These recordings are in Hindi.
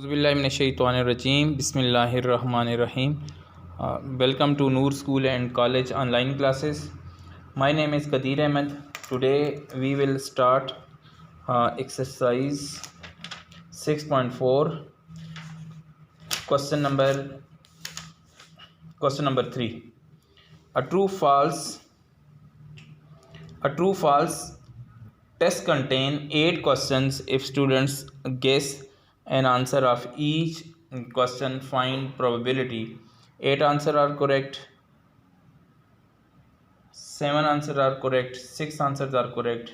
Auzubillahiminash-shaytanir-rajeem. Bismillahir-rahmanir-rahim. Welcome to Noor School and College online classes. My name is Qadir Ahmed. Today we will start exercise 6.4, question number 3. A true false test contain 8 questions. If students guess an answer of each question, find probability. 8 answers are correct, 7 answers are correct, 6 answers are correct,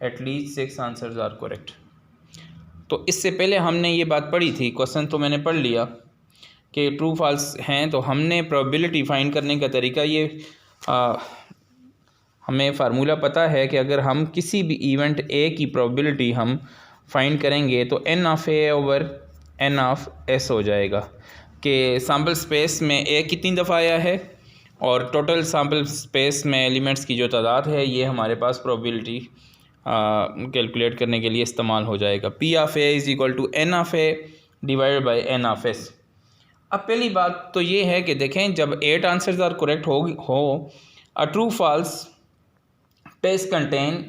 at least 6 answers are correct. तो इससे पहले हमने ये बात पढ़ी थी, क्वेश्चन तो मैंने पढ़ लिया कि ट्रू फॉल्स हैं, तो हमने प्रोबेबिलिटी फाइंड करने का तरीका ये हमें फार्मूला पता है कि अगर हम किसी भी इवेंट ए की प्रोबेबिलिटी हम फाइंड करेंगे तो n of A over n of s हो जाएगा कि सैम्पल स्पेस में ए कितनी दफ़ा आया है और टोटल सैम्पल स्पेस में एलिमेंट्स की जो तादाद है ये हमारे पास प्रोबेबिलिटी कैलकुलेट करने के लिए इस्तेमाल हो जाएगा। P of a is equal to n of a divided by n of s। अब पहली बात तो ये है कि देखें, जब 8 आंसर्स आर करेक्ट हो a true false test contain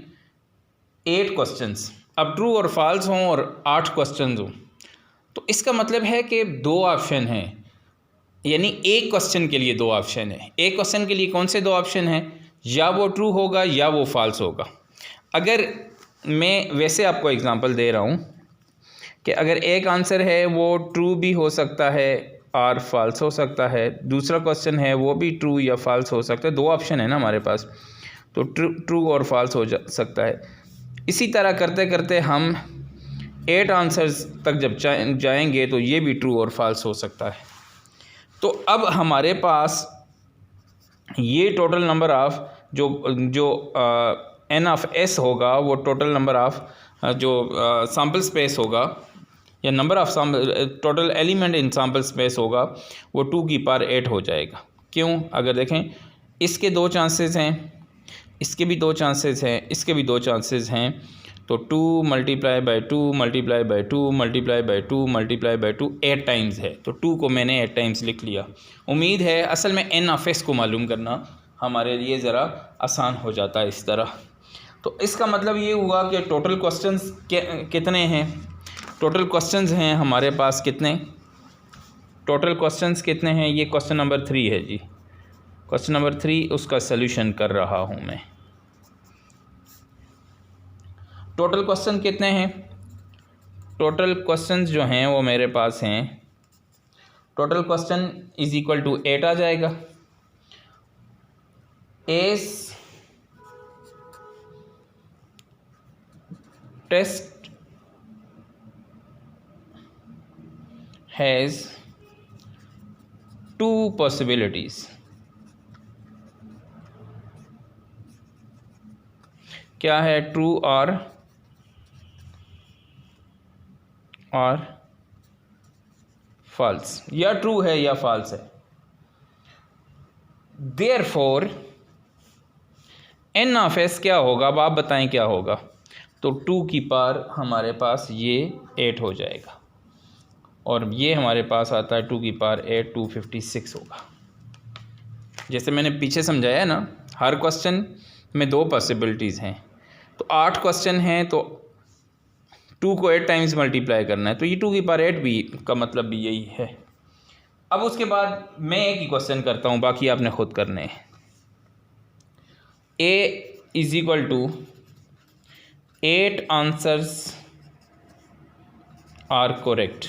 8 questions. अब ट्रू और फॉल्स हों और 8 क्वेश्चंस हों तो इसका मतलब है कि 2 ऑप्शन हैं, यानी एक क्वेश्चन के लिए 2 ऑप्शन है। एक क्वेश्चन के लिए कौन से 2 ऑप्शन हैं? या वो ट्रू होगा या वो फॉल्स होगा। अगर मैं वैसे आपको एग्जांपल दे रहा हूँ कि अगर एक आंसर है वो ट्रू भी हो सकता है और फॉल्स हो सकता है, दूसरा क्वेश्चन है वो भी ट्रू या फॉल्स हो सकता है, 2 ऑप्शन है ना हमारे पास, तो ट्रू और फॉल्स हो सकता है। इसी तरह करते करते हम 8 आंसर्स तक जब जाएंगे तो ये भी ट्रू और फॉल्स हो सकता है। तो अब हमारे पास ये टोटल नंबर ऑफ जो n ऑफ s होगा वो टोटल नंबर ऑफ जो सैम्पल स्पेस होगा या number of total element in sample space होगा वो 2 की पावर 8 हो जाएगा। क्यों? अगर देखें इसके 2 चांसेस हैं, इसके भी 2 चांसेस हैं, इसके भी 2 चांसेस हैं, तो 2 multiply by 2 multiply by 2 multiply by 2 multiply by 2 8 times है, तो 2 को मैंने 8 टाइम्स लिख लिया। उम्मीद है असल में n ऑफ s को मालूम करना हमारे लिए ज़रा आसान हो जाता है इस तरह। तो इसका मतलब ये हुआ कि टोटल क्वेश्चंस कितने हैं? टोटल क्वेश्चंस हैं हमारे पास कितने? टोटल क्वेश्चंस कितने हैं? ये क्वेश्चन नंबर 3 है जी, क्वेश्चन नंबर 3, उसका सल्यूशन कर रहा हूँ मैं। टोटल क्वेश्चन कितने हैं? टोटल क्वेश्चंस जो हैं वो मेरे पास हैं, total question is equal to 8 आ जाएगा। As test has 2 possibilities. क्या है? ट्रू और फॉल्स, या ट्रू है या फॉल्स है। देयरफॉर n ऑफ s क्या होगा? अब आप बताएं क्या होगा? तो 2 की पावर हमारे पास ये 8 हो जाएगा और ये हमारे पास आता है 2 की पावर 8 256 होगा। जैसे मैंने पीछे समझाया ना, हर क्वेश्चन में 2 पॉसिबिलिटीज़ हैं, तो 8 क्वेश्चन हैं तो 2 को 8 टाइम्स मल्टीप्लाई करना है, तो ये 2 की पावर 8 भी का मतलब भी यही है। अब उसके बाद मैं एक ही क्वेश्चन करता हूँ, बाकी आपने खुद करने हैं। A is equal to 8 answers are correct.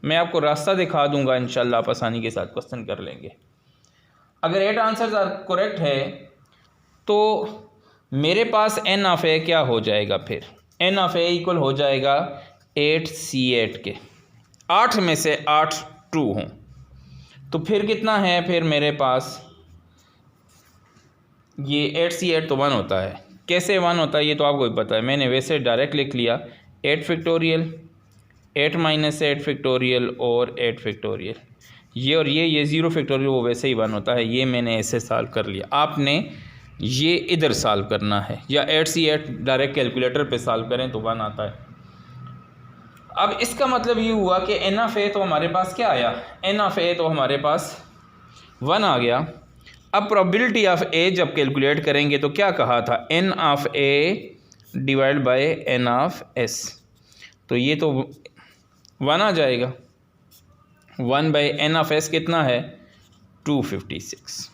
मैं आपको रास्ता दिखा दूंगा, इंशाल्लाह आप आसानी के साथ क्वेश्चन कर लेंगे। अगर 8 आंसर्स आर करेक्ट है तो मेरे पास n ऑफ ए क्या हो जाएगा? फिर n ऑफ ए इक्वल हो जाएगा 8c8 के। 8 में से 8 ट्रू हों तो फिर कितना है? फिर मेरे पास ये 8c8 तो 1 होता है। कैसे 1 होता है ये तो आपको भी पता है, मैंने वैसे डायरेक्ट लिख लिया 8 फैक्टोरियल 8 माइनस 8 फैक्टोरियल और 8 फैक्टोरियल, ये और ये 0 फैक्टोरियल वो वैसे ही 1 होता है। ये मैंने ऐसे सॉल्व कर लिया, आपने ये इधर सॉल्व करना है, या 8c8 डायरेक्ट कैलकुलेटर पे सॉल्व करें तो 1 आता है। अब इसका मतलब ये हुआ कि एन ऑफ ए तो हमारे पास क्या आया, एन ऑफ ए तो हमारे पास 1 आ गया। अब प्रोबेबिलिटी ऑफ ए जब कैलकुलेट करेंगे तो क्या कहा था, n of A divide by n of S, तो ये तो 1 आ जाएगा। 1 बाई एन ऑफ एस कितना है, 256।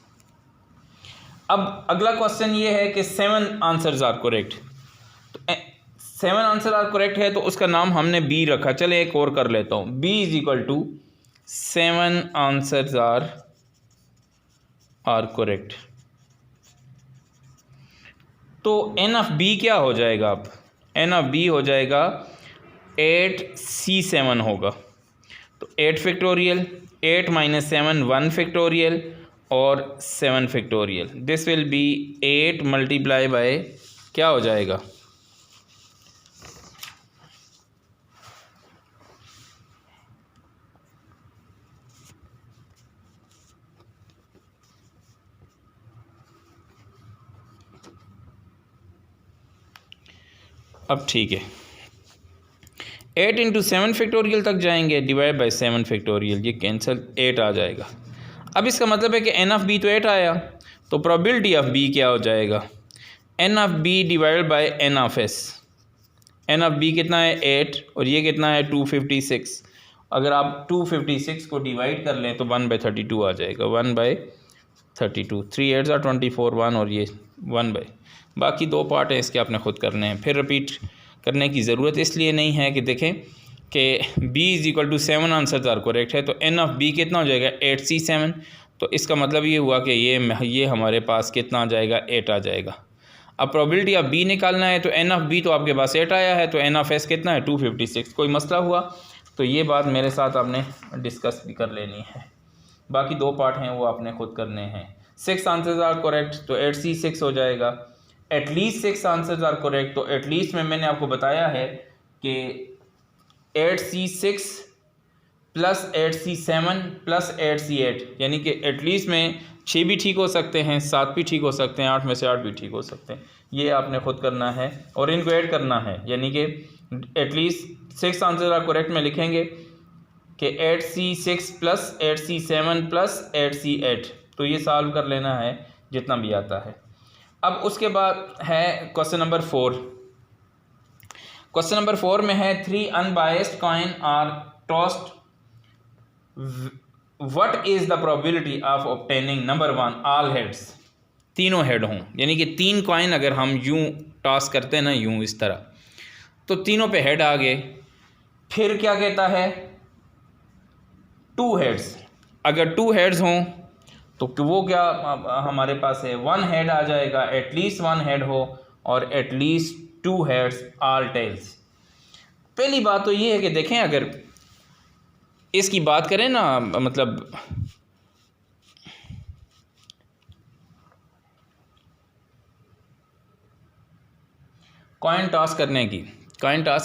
अब अगला क्वेश्चन ये है कि 7 आंसर्स आर करेक्ट, तो 7 आंसर आर करेक्ट है तो उसका नाम हमने बी रखा। चले एक और कर लेता हूँ, B is equal to 7 answers are correct. तो एन ऑफ बी क्या हो जाएगा, अब एन ऑफ बी हो जाएगा 8C7 होगा। तो 8 फैक्टोरियल, 8 माइनस 7 1 फैक्टोरियल और 7 factorial, this will be 8 multiply by क्या हो जाएगा, अब ठीक है 8 इंटू 7 फैक्टोरियल तक जाएंगे, डिवाइड बाई 7 फैक्टोरियल, ये कैंसिल 8 आ जाएगा। अब इसका मतलब है कि एन ऑफ बी तो 8 आया, तो प्रोबेबिलिटी ऑफ बी क्या हो जाएगा, n of B divide by n of S. N of B कितना है 8 और ये कितना है 256। अगर आप 256 को डिवाइड कर लें तो 1/32 आ जाएगा, 1/32, 3 8 24, 1 और ये 1 बाकी 2 पार्ट है इसके आपने ख़ुद करने हैं, फिर रिपीट करने की ज़रूरत इसलिए नहीं है कि देखें कि b is equal to 7 answer are correct है, तो n ऑफ b कितना हो जाएगा 8C7। तो इसका मतलब ये हुआ कि ये हमारे पास कितना आ जाएगा 8 आ जाएगा। अब प्रोबेबिलिटी ऑफ b निकालना है, तो n ऑफ b तो आपके पास 8 आया है, तो n ऑफ s कितना है 256। कोई मसला हुआ तो ये बात मेरे साथ आपने डिस्कस भी कर लेनी है, बाकी 2 पार्ट हैं वो आपने खुद करने हैं। 6 आंसर्स आर करेक्ट, तो 8C6 हो जाएगा। एटलीस्ट 6 आंसर्स आर करेक्ट, तो एटलीस्ट में मैंने आपको बताया है कि 8C6 plus 8C7 plus 8C8, यानी कि एटलीस्ट में 6 भी ठीक हो सकते हैं, 7 भी ठीक हो सकते हैं, 8 में से 8 भी ठीक हो सकते हैं। ये आपने खुद करना है और इनको ऐड करना है, यानी कि एटलीस्ट 6 आंसर आर करेक्ट में लिखेंगे कि 8C6 plus 8C7 plus 8C8, तो ये सॉल्व कर लेना है जितना भी आता है। अब उसके बाद है क्वेश्चन नंबर 4। क्वेश्चन नंबर 4 में है 3 unbiased coin are tossed, what is the probability of obtaining number 1 all heads, तीनों हेड हों, यानी कि 3 कॉइन अगर हम यूं टॉस करते हैं ना, यूं इस तरह, तो तीनों पे हेड आ गए। फिर क्या कहता है 2 हेड्स, अगर 2 हेड्स हों तो वो क्या हमारे पास है 1 हेड आ जाएगा, एटलीस्ट 1 हेड हो और एटलीस्ट 2 हेड्स ऑल टेल्स। पहली बात तो ये है कि देखें अगर इसकी बात करें ना, मतलब कॉइन टॉस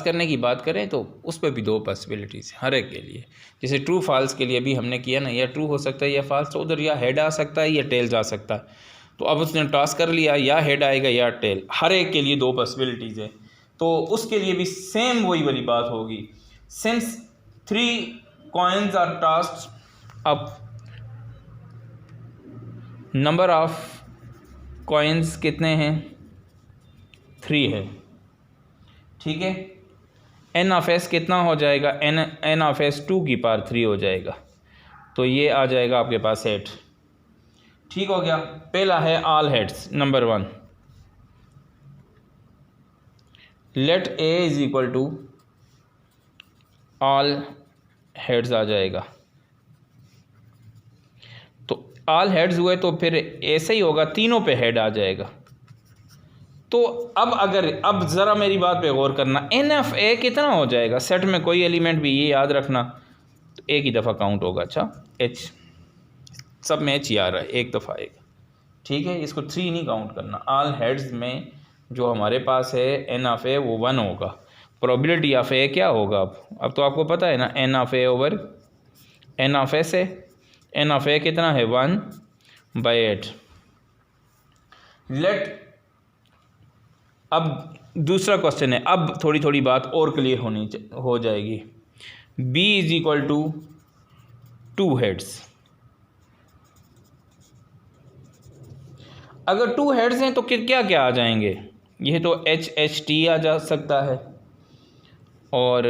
करने की बात करें तो उस पर भी 2 पॉसिबिलिटीज़ हर एक के लिए। जैसे ट्रू फॉल्स के लिए भी हमने किया ना, या ट्रू हो सकता है या फॉल्स, तो उधर या हेड आ सकता है या टेल जा सकता है। तो अब उसने टॉस कर लिया, या हेड आएगा या टेल, हर एक के लिए 2 पॉसिबिलिटीज़ है, तो उसके लिए भी सेम वही वाली बात होगी। Since 3 coins are tossed up, number of coins कितने हैं 3 है, ठीक है। एन ऑफ एस कितना हो जाएगा, एन ऑफ एस 2 की पावर 3 हो जाएगा, तो ये आ जाएगा आपके पास 8, ठीक हो गया। पहला है all heads, number 1, let A is equal to all heads आ जाएगा। तो ऑल हेड्स हुए तो फिर ऐसे ही होगा, तीनों पे हेड आ जाएगा। तो अब ज़रा मेरी बात पे गौर करना, एन ऑफ ए कितना हो जाएगा, सेट में कोई एलिमेंट भी, ये याद रखना, तो एक ही दफ़ा काउंट होगा। अच्छा एच, सब में एच ही आ रहा है, एक दफ़ा आएगा, ठीक है। इसको 3 नहीं काउंट करना। ऑल हेड्स में जो हमारे पास है एन ऑफ ए वो 1 होगा। प्रोबेबिलिटी ऑफ ए क्या होगा, अब तो आपको पता है ना, n of A over n of S है। एन ऑफ ए कितना है 1/8। लेट, अब दूसरा क्वेश्चन है, अब थोड़ी थोड़ी बात और क्लियर हो जाएगी। B is equal to 2 heads. अगर 2 हेड्स हैं तो क्या क्या आ जाएंगे? यह तो HHT आ जा सकता है, और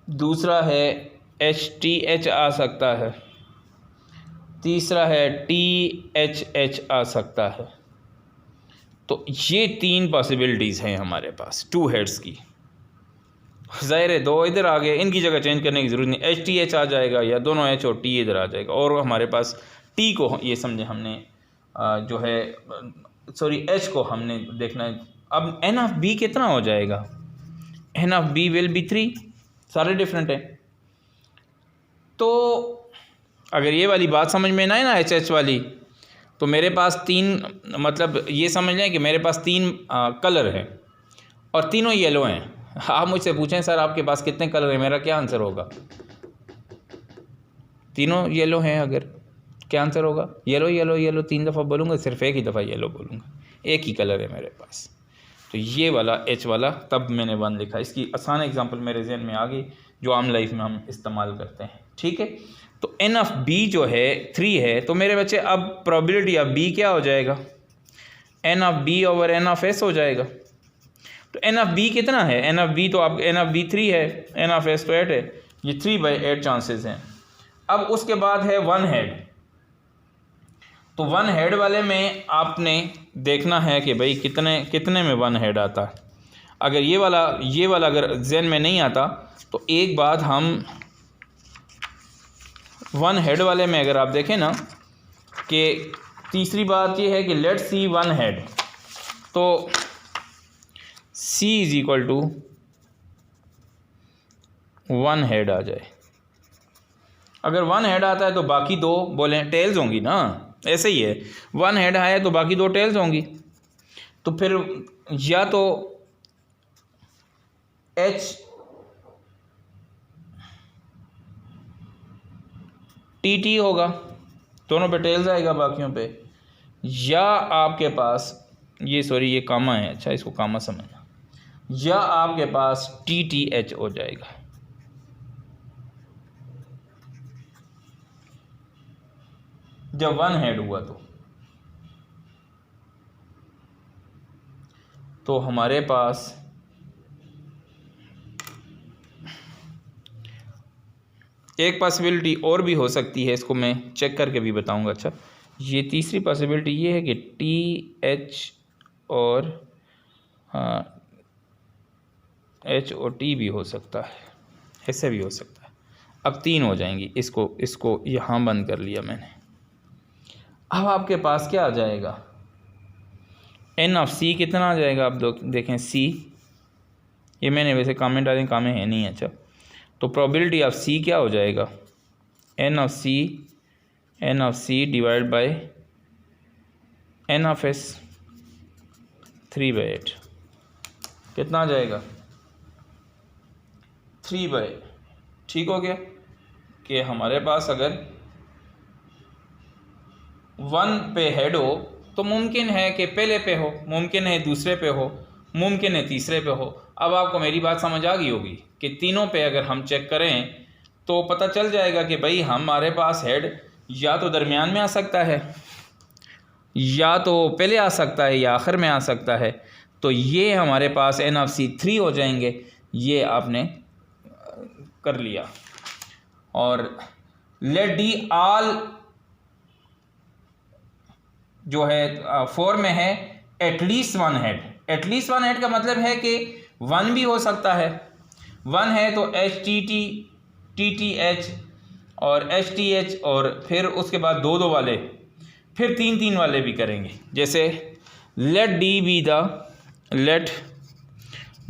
दूसरा है HTH आ सकता है, तीसरा है THH आ सकता है। तो ये 3 पॉसिबिलिटीज़ हैं हमारे पास 2 हेड्स की। ज़ाहिर है 2 इधर आ गए, इनकी जगह चेंज करने की ज़रूरत नहीं, HTH आ जाएगा या दोनों H और T इधर आ जाएगा। और हमारे पास T को ये समझे हमने जो है सॉरी H को हमने देखना है। अब N ऑफ B कितना हो जाएगा? N of B will be 3, सारे डिफरेंट हैं। तो अगर ये वाली बात समझ में ना आए ना HH वाली, तो मेरे पास 3 मतलब ये समझ लें कि मेरे पास 3 कलर हैं और तीनों येलो हैं। आप मुझसे पूछें सर आपके पास कितने कलर हैं, मेरा क्या आंसर होगा? तीनों येलो हैं, अगर क्या आंसर होगा? येलो येलो येलो 3 दफ़ा बोलूँगा, सिर्फ एक ही दफ़ा येलो बोलूँगा, एक ही कलर है मेरे पास। तो ये वाला H वाला, तब मैंने 1 लिखा। इसकी आसान एग्जांपल मेरे जहन में आ गई जो आम लाइफ में हम इस्तेमाल करते हैं। ठीक है, तो N ऑफ B जो है 3 है, तो मेरे बच्चे अब प्रोबेबिलिटी ऑफ B क्या हो जाएगा? N of B over N of S हो जाएगा। तो N ऑफ B कितना है? N ऑफ B तो आप N ऑफ B 3 है, N ऑफ S तो 8 है, ये 3/8 चांसेस हैं। अब उसके बाद है 1 हेड। तो 1 हेड वाले में आपने देखना है कि भाई कितने में 1 हेड आता है। अगर ये वाला अगर जहन में नहीं आता, तो एक बात हम 1 हेड वाले में अगर आप देखें ना, कि तीसरी बात ये है कि लेट सी 1 हेड, तो C is equal to 1 head आ जाए। अगर 1 हेड आता है तो बाकी 2 बोलें टेल्स होंगी ना, ऐसे ही है। 1 हेड आया तो बाकी 2 टेल्स होंगी। तो फिर या तो HTT होगा, दोनों पे टेल्स आएगा बाकियों पे, या आपके पास ये कामा है, अच्छा इसको कामा समझना, या आपके पास TTH हो जाएगा। जब 1 हेड हुआ तो हमारे पास एक पॉसिबिलिटी और भी हो सकती है, इसको मैं चेक करके भी बताऊंगा। अच्छा, ये तीसरी पॉसिबिलिटी ये है कि TH और H और T भी हो सकता है, ऐसे भी हो सकता है। अब 3 हो जाएंगी, इसको यहाँ बंद कर लिया मैंने। अब आपके पास क्या आ जाएगा? N ऑफ C कितना आ जाएगा? आप देखें C, ये मैंने वैसे कमेंट डाले, कामें है नहीं। अच्छा, तो प्रोबेबिलिटी ऑफ C क्या हो जाएगा? N of C divide by N of S 3/8 कितना आ जाएगा? 3/8। ठीक हो गया कि हमारे पास अगर 1 पे हेड हो तो मुमकिन है कि पहले पे हो, मुमकिन है दूसरे पे हो, मुमकिन है तीसरे पे हो। अब आपको मेरी बात समझ आ गई होगी कि तीनों पे अगर हम चेक करें तो पता चल जाएगा कि भाई हमारे पास हेड या तो दरमियान में आ सकता है, या तो पहले आ सकता है, या आखिर में आ सकता है। तो ये हमारे पास N ऑफ C 3 हो जाएंगे। ये आपने कर लिया। और लेट D ऑल जो है 4 में है एटलीस्ट 1 हेड। एटलीस्ट 1 हेड का मतलब है कि 1 भी हो सकता है। 1 है तो HTT, TTH और HTH, और फिर उसके बाद 2 वाले, फिर 3 वाले भी करेंगे। जैसे let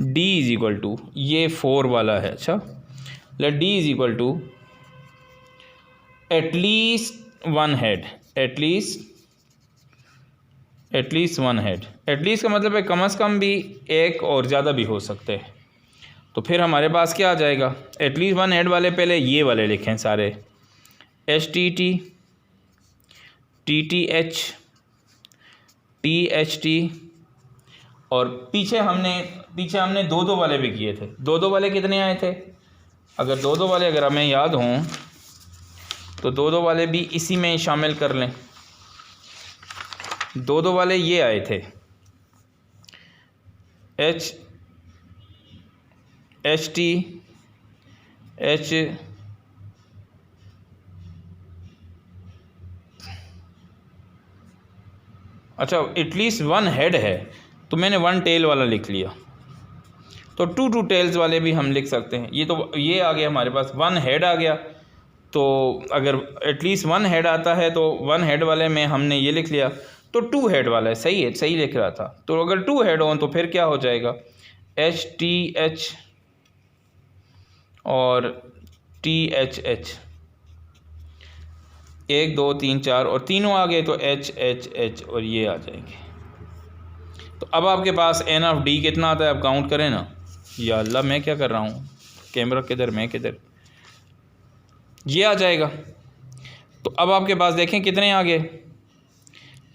D is equal to, ये 4 वाला है। अच्छा, let D is equal to at least 1 head, at least 1 head. At least का मतलब है कम से कम भी एक और ज़्यादा भी हो सकते हैं। तो फिर हमारे पास क्या आ जाएगा? एटलीस्ट 1 हेड वाले पहले ये वाले लिखें सारे, HTT, TTH, THT और पीछे हमने 2-2 वाले भी किए थे। 2-2 वाले कितने आए थे? अगर 2-2 वाले अगर हमें याद हों तो 2-2 वाले भी इसी में शामिल कर लें। 2-2 वाले ये आए थे, एच टी एच अच्छा एटलीस्ट 1 हेड है तो मैंने 1 टेल वाला लिख लिया। तो 2 टेल्स वाले भी हम लिख सकते हैं। ये आ गया हमारे पास 1 हेड आ गया। तो अगर एटलीस्ट 1 हेड आता है तो 1 हेड वाले में हमने ये लिख लिया। तो 2 हेड वाला है, सही है, सही लिख रहा था। तो अगर 2 हेड हो तो फिर क्या हो जाएगा? एच टी एच और टी एच एच, 1 2 3 4 और तीनों आ गए तो एच एच एच और ये आ जाएंगे। तो अब आपके पास एन ऑफ डी कितना आता है? आप काउंट करें ना। या अल्लाह, मैं क्या कर रहा हूँ? कैमरा किधर, मैं किधर? ये आ जाएगा। तो अब आपके पास देखें कितने आ गए।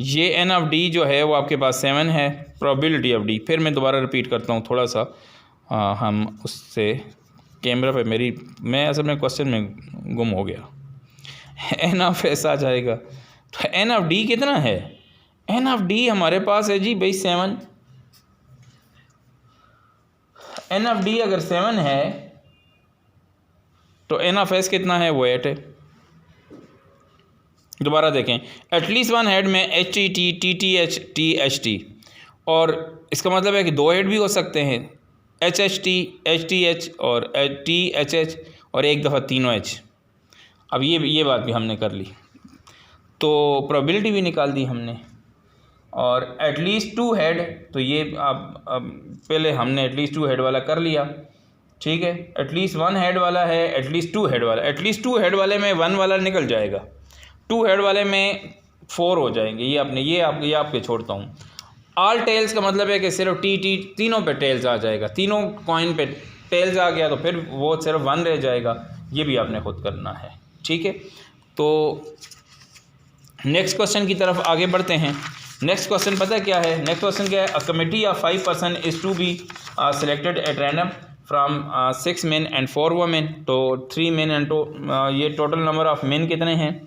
ये एन ऑफ डी जो है वो आपके पास 7 है, प्रोबेबिलिटी ऑफ डी। फिर मैं दोबारा रिपीट करता हूँ थोड़ा सा, हम उससे कैमरा पे मैं असल में क्वेश्चन में गुम हो गया। एन ऑफ एस आ जाएगा। तो एन ऑफ डी कितना है? एन ऑफ डी हमारे पास है जी भाई 7। एन ऑफ डी अगर 7 है तो एन ऑफ एस कितना है? वो 8 है। दोबारा देखें, एटलीस्ट 1 हेड में H T T T T H T H T, और इसका मतलब है कि 2 हेड भी हो सकते हैं, एच एच टी एच और टी एच एच और एक दफ़ा तीनों एच। अब ये बात भी हमने कर ली, तो प्रोबेबिलिटी भी निकाल दी हमने। और एटलीस्ट 2 हेड, तो ये अब पहले हमने एटलीस्ट 2 हेड वाला कर लिया, ठीक है। एटलीस्ट 1 हेड वाला है, एटलीस्ट 2 हेड वाला। एटलीस्ट 2 हेड वाले में 1 वाला निकल जाएगा, 2 हेड वाले में 4 हो जाएंगे। ये आपके छोड़ता हूँ। ऑल टेल्स का मतलब है कि सिर्फ टी तीनों पे टेल्स आ जाएगा, तीनों कॉइन पे टेल्स आ गया तो फिर वो सिर्फ 1 रह जाएगा। ये भी आपने खुद करना है, ठीक है। तो नेक्स्ट क्वेश्चन की तरफ आगे बढ़ते हैं। नेक्स्ट क्वेश्चन पता है क्या है? नेक्स्ट क्वेश्चन क्या है? A committee of 5 person is to be selected at random from 6 men and 4 women. तो 3 मेन एंड ये टोटल नंबर ऑफ मेन कितने हैं?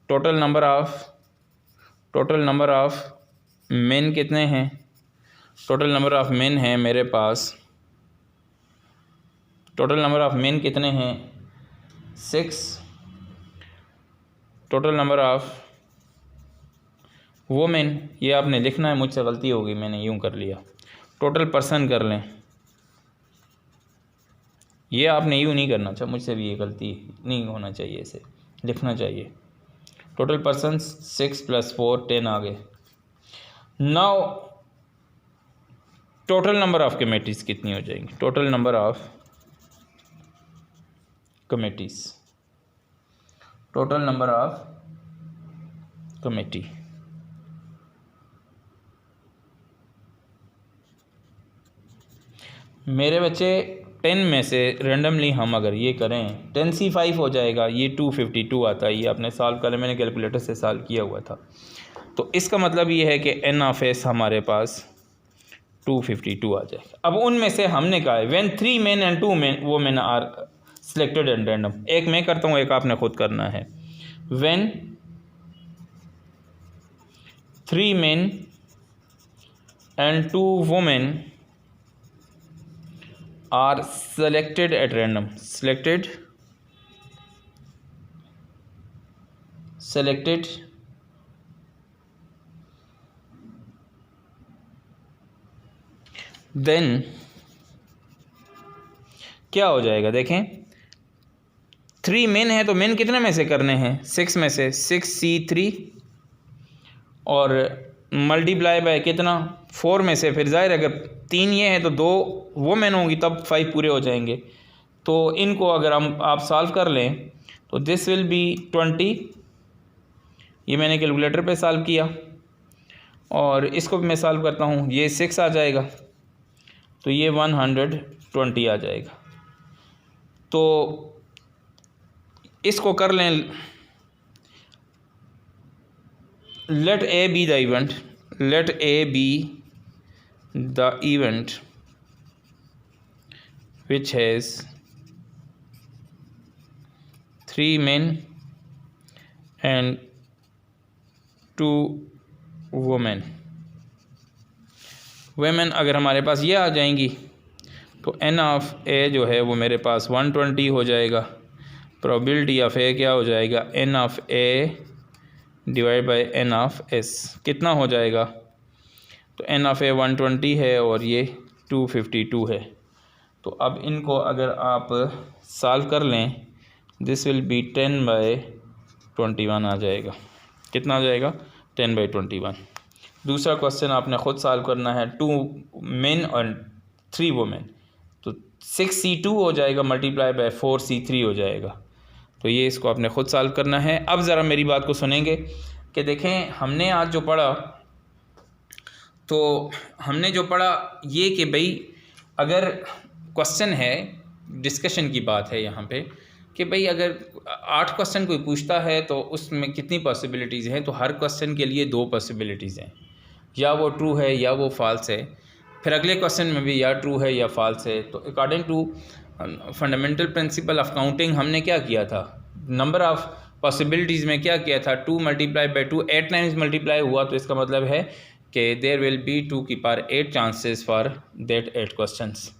टोटल नंबर ऑफ मेन कितने हैं? टोटल नंबर ऑफ मेन है मेरे पास, टोटल नंबर ऑफ मेन कितने हैं? 6। टोटल नंबर ऑफ वुमेन, ये आपने लिखना है, मुझसे गलती होगी, मैंने यूँ कर लिया। टोटल पर्सन कर लें, ये आपने यूँ नहीं करना चाहिए, मुझसे भी ये गलती नहीं होना चाहिए, इसे लिखना चाहिए। टोटल पर्सन 6 + 4 10 आ गए। Now total number of committees कितनी हो जाएंगी? Total number of committees, total number of committee, मेरे बच्चे 10 में से रेंडमली हम अगर ये करें 10C5 हो जाएगा। ये 252 आता है, ये आपने सॉल्व कर, मैंने कैलकुलेटर से सॉल्व किया हुआ था। तो इसका मतलब ये है कि एन ऑफ एस हमारे पास 252 आ जाएगा। अब उनमें से हमने कहा है when 3 men and 2 men women are selected and random. एक मैं करता हूँ, एक आपने खुद करना है। When 3 men and 2 women are selected at random, selected then क्या हो जाएगा? देखें 3 मेन है तो मेन कितने में से करने हैं? 6 में से, 6C3 और मल्टीप्लाई बाय कितना? 4 में से। फिर जाहिर अगर 3 ये हैं तो 2 वो मेन होंगी, तब 5 पूरे हो जाएंगे। तो इनको अगर आप सॉल्व कर लें तो दिस विल बी 20। ये मैंने कैलकुलेटर पे सॉल्व किया और इसको भी मैं सॉल्व करता हूँ, ये 6 आ जाएगा तो ये 120 आ जाएगा। तो इसको कर लें, let A be the event, let A be the event which has 3 men and 2 women। women अगर हमारे पास ये आ जाएंगी तो n ऑफ a जो है वो मेरे पास 120 हो जाएगा। प्रोबेबिलिटी ऑफ a क्या हो जाएगा, n of a divide by n of s कितना हो जाएगा, तो n ऑफ a 120 है और ये 252 है। तो अब इनको अगर आप सॉल्व कर लें, दिस विल बी 10/21 आ जाएगा। कितना आ जाएगा, 10/21। दूसरा क्वेश्चन आपने ख़ुद सॉल्व करना है, 2 मेन और 3 वुमेन, तो 6c2 हो जाएगा मल्टीप्लाई बाय 4c3 हो जाएगा। तो ये इसको आपने ख़ुद सॉल्व करना है। अब ज़रा मेरी बात को सुनेंगे कि देखें हमने आज जो पढ़ा, तो हमने जो पढ़ा ये कि भाई अगर क्वेश्चन है, डिस्कशन की बात है यहाँ पे कि भाई अगर 8 क्वेश्चन कोई पूछता है तो उसमें कितनी पॉसिबिलिटीज़ हैं, तो हर क्वेश्चन के लिए 2 पॉसिबिलिटीज़ हैं, या वो ट्रू है या वो फॉल्स है। फिर अगले क्वेश्चन में भी या ट्रू है या फॉल्स है। तो according to fundamental principle of counting हमने क्या किया था, नंबर ऑफ़ पॉसिबिलिटीज़ में क्या किया था, 2 मल्टीप्लाई बाई 2 8 टाइम्स मल्टीप्लाई हुआ, तो इसका मतलब है कि देयर विल बी 2 की power 8 chances for that 8 questions.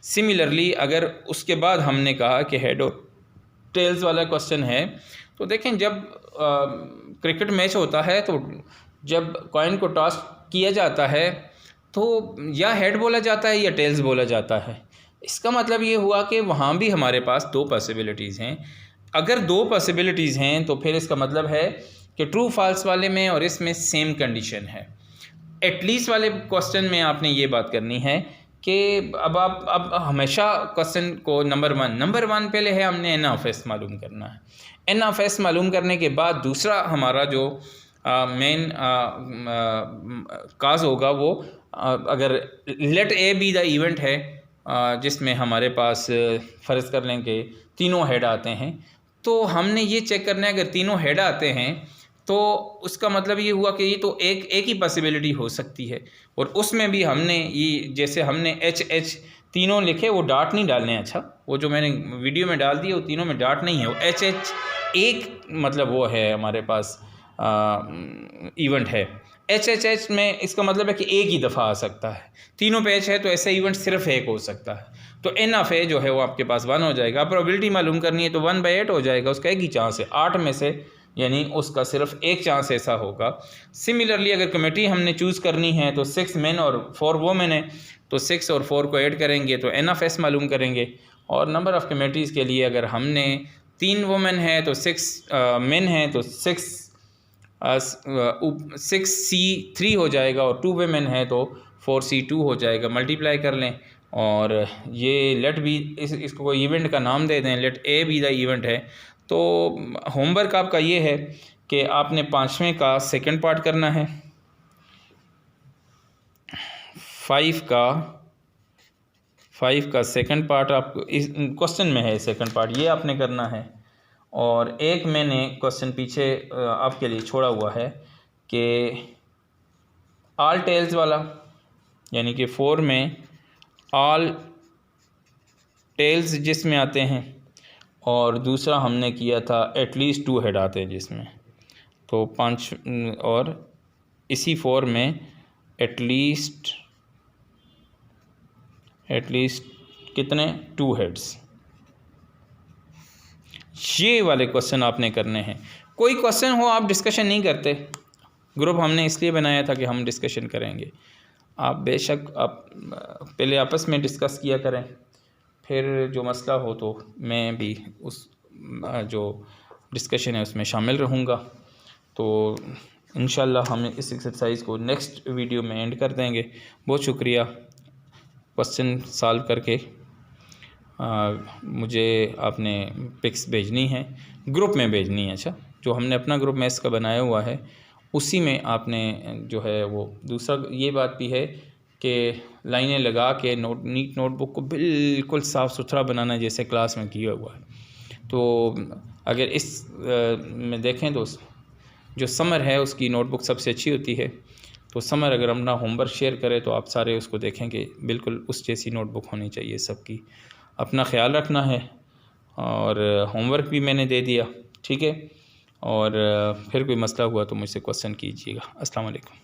Similarly अगर उसके बाद हमने कहा कि हेड और टेल्स वाला क्वेश्चन है, तो देखें जब क्रिकेट मैच होता है तो जब कॉइन को टॉस किया जाता है तो या हेड बोला जाता है या टेल्स बोला जाता है। इसका मतलब ये हुआ कि वहाँ भी हमारे पास 2 पॉसिबिलिटीज़ हैं। अगर 2 पॉसिबिलिटीज़ हैं तो फिर इसका मतलब है कि ट्रू फॉल्स वाले में और इसमें सेम कंडीशन है। एटलीस्ट वाले क्वेश्चन में आपने ये बात करनी है कि अब हमेशा क्वेश्चन को नंबर वन पहले है, हमने एन ऑफ एस मालूम करना है। एन ऑफ एस मालूम करने के बाद दूसरा हमारा जो मेन काज होगा वो अगर let A be the event है जिसमें हमारे पास फ़र्ज़ कर लें कि तीनों हेड आते हैं, तो हमने ये चेक करना है अगर तीनों हेड आते हैं तो उसका मतलब ये हुआ कि ये तो एक ही पॉसिबिलिटी हो सकती है। और उसमें भी हमने ये जैसे हमने एच तीनों लिखे, वो डाट नहीं डालने। अच्छा, वो जो मैंने वीडियो में डाल दिए वो तीनों में डाट नहीं है, वो एच एक मतलब वो है हमारे पास इवेंट है। एच में इसका मतलब है कि एक ही दफ़ा आ सकता है। तीनों पे एच है तो ऐसा इवेंट सिर्फ एक हो सकता है। तो एन ऑफ ए जो है वो आपके पास 1 हो जाएगा। प्रोबेबिलिटी मालूम करनी है तो 1/8 हो जाएगा, उसका एक ही चांस है 8 में से, यानी उसका सिर्फ एक चांस ऐसा होगा। सिमिलरली अगर कमेटी हमने चूज़ करनी है तो 6 मेन और 4 वोमेन है, तो 6 और 4 को ऐड करेंगे तो एन ऑफ एस मालूम करेंगे। और नंबर ऑफ़ कमेटीज़ के लिए अगर हमने 3 वोमेन है तो 6 मेन है तो 6c3 हो जाएगा, और 2 वेमेन है तो 4c2 हो जाएगा। मल्टीप्लाई कर लें और ये लेट बी, इसको कोई इवेंट का नाम दे दें, let A be the event है। तो होमवर्क आपका ये है कि आपने 5वें का सेकंड पार्ट करना है, 5 का सेकंड पार्ट आपको इस क्वेश्चन में है, सेकंड पार्ट ये आपने करना है। और एक मैंने क्वेश्चन पीछे आपके लिए छोड़ा हुआ है कि ऑल टेल्स वाला, यानी कि 4 में ऑल टेल्स जिसमें आते हैं, और दूसरा हमने किया था एटलीस्ट 2 हेड आते हैं जिसमें, तो 5, और इसी 4 में एटलीस्ट कितने 2 हेड्स। ये वाले क्वेश्चन आपने करने हैं। कोई क्वेश्चन हो आप डिस्कशन नहीं करते, ग्रुप हमने इसलिए बनाया था कि हम डिस्कशन करेंगे। आप बेशक आप पहले आपस में डिस्कस किया करें, फिर जो मसला हो तो मैं भी उस जो डिस्कशन है उसमें शामिल रहूँगा। तो इंशाल्लाह हम इस एक्सरसाइज को नेक्स्ट वीडियो में एंड कर देंगे। बहुत शुक्रिया। क्वेश्चन सॉल्व करके मुझे आपने पिक्स भेजनी है, ग्रुप में भेजनी है। अच्छा, जो हमने अपना ग्रुप मैथ्स का बनाया हुआ है उसी में आपने जो है वो, दूसरा ये बात भी है कि लाइनें लगा के नीट नोटबुक को बिल्कुल साफ़ सुथरा बनाना है जैसे क्लास में किया हुआ है। तो अगर इस में देखें तो जो समर है उसकी नोटबुक सबसे अच्छी होती है। तो समर अगर अपना होमवर्क शेयर करे तो आप सारे उसको देखेंगे, बिल्कुल उस जैसी नोटबुक होनी चाहिए सबकी। अपना ख्याल रखना है, और होमवर्क भी मैंने दे दिया, ठीक है। और फिर कोई मसला हुआ तो मुझसे क्वेश्चन कीजिएगा। अस्सलाम वालेकुम।